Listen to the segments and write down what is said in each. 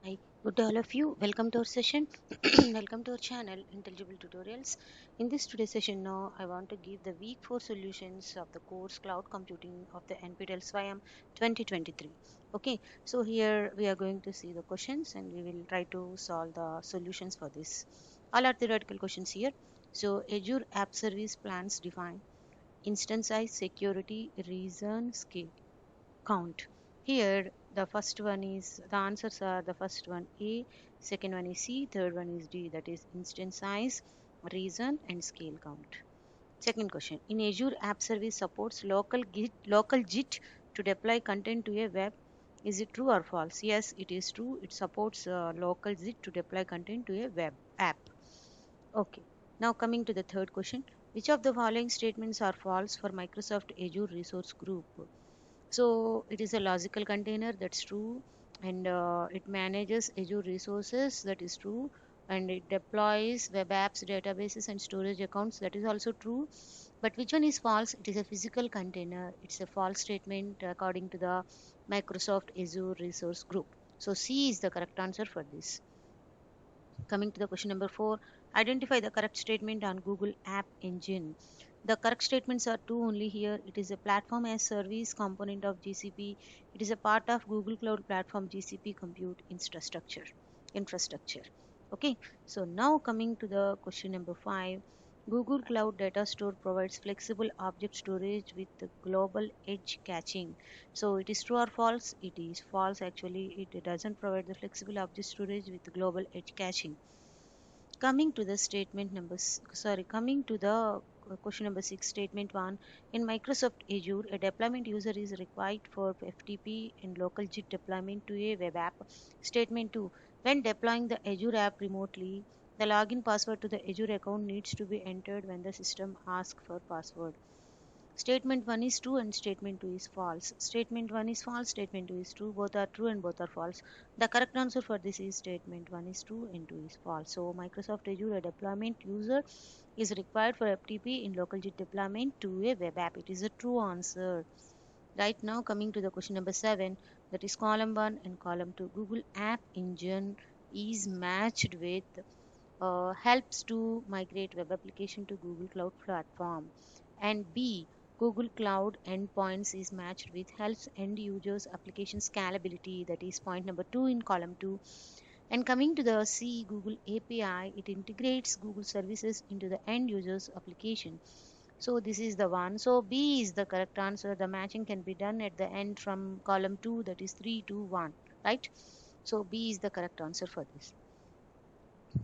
Hi, good day all of you. Welcome to our session. Welcome to our channel, Intelligible Tutorials. In this today's session now, I want to give the week 4 solutions of the course Cloud Computing of the NPTEL SWAYAM 2023. Okay, so here we are going to see the questions and we will try to solve the solutions for this. All are theoretical questions here. So Azure App Service plans define instance size, security, reason, scale, count. Here, the first one is the answers are the first one A, second one is C, third one is D, that is instance size, reason, and scale count. Second question: in Azure App Service supports local JIT to deploy content to a web. Is it true or false? Yes, it is true. It supports local JIT to deploy content to a web app. Okay. Now coming to the third question: which of the following statements are false for Microsoft Azure Resource Group? So it is a logical container, that's true, and it manages Azure resources, that is true, and it deploys web apps, databases, and storage accounts, that is also true. But which one is false? It is a physical container. It's a false statement according to the Microsoft Azure Resource Group. So C is the correct answer for this. Coming to the question number 4, identify the correct statement on Google App Engine. The correct statements are two only here. It is a platform as service component of GCP. It is a part of Google Cloud Platform GCP compute infrastructure. Okay, so now coming to the question number 5, Google Cloud Data Store provides flexible object storage with the global edge caching. So it is true or false? It is false actually. It doesn't provide the flexible object storage with global edge caching. Coming to the coming to the question number 6, statement 1. In Microsoft Azure, a deployment user is required for FTP and local JIT deployment to a web app. Statement 2. When deploying the Azure app remotely, the login password to the Azure account needs to be entered when the system asks for password. Statement 1 is true and statement 2 is false. Statement 1 is false, statement 2 is true. Both are true and both are false. The correct answer for this is statement 1 is true and 2 is false. So Microsoft Azure, a deployment user is required for FTP in local JIT deployment to a web app. It is a true answer. Right now coming to the question number 7, that is column 1 and column 2. Google App Engine is matched with helps to migrate web application to Google Cloud Platform. And B, Google Cloud Endpoints is matched with helps end users application scalability. That is point number 2 in column 2. And coming to the C, Google API, it integrates Google services into the end user's application. So this is the one. So B is the correct answer. The matching can be done at the end from column 2, that is 3, 2, 1, right? So B is the correct answer for this.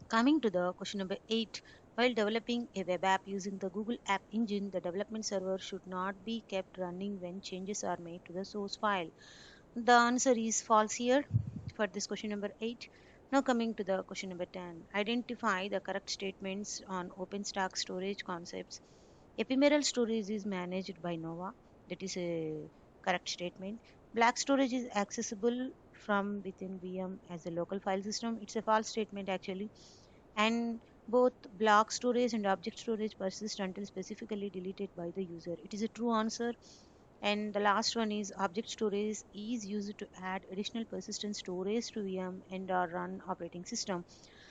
Coming to the question number 8, while developing a web app using the Google App Engine, the development server should not be kept running when changes are made to the source file. The answer is false here for this question number 8. Now coming to the question number 10, identify the correct statements on OpenStack storage concepts. Ephemeral storage is managed by Nova. That is a correct statement. Black storage is accessible from within VM as a local file system. It's a false statement actually. And both block storage and object storage persist until specifically deleted by the user. It is a true answer. And the last one is object storage is used to add additional persistent storage to VM and or run operating system.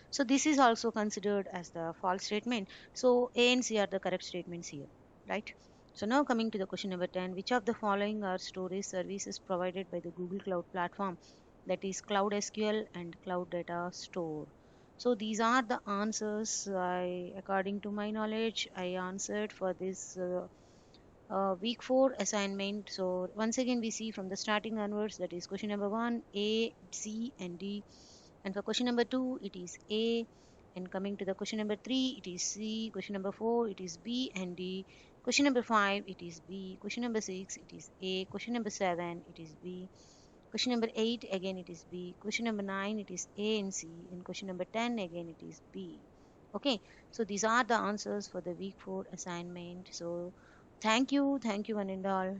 So this is also considered as the false statement. So A and C are the correct statements here, right? So now coming to the question number 10, which of the following are storage services provided by the Google Cloud Platform? That is Cloud SQL and Cloud Data Store. So these are the answers according to my knowledge, I answered for this week 4 assignment. So once again we see from the starting onwards, that is question number 1, A, C and D. And for question number 2, it is A. And coming to the question number 3, it is C. Question number 4, it is B and D. Question number 5, it is B. Question number 6, it is A. Question number 7, it is B. Question number 8, again it is B. Question number 9, it is A and C. And question number 10, again it is B. Okay, so these are the answers for the week 4 assignment. So thank you one and all.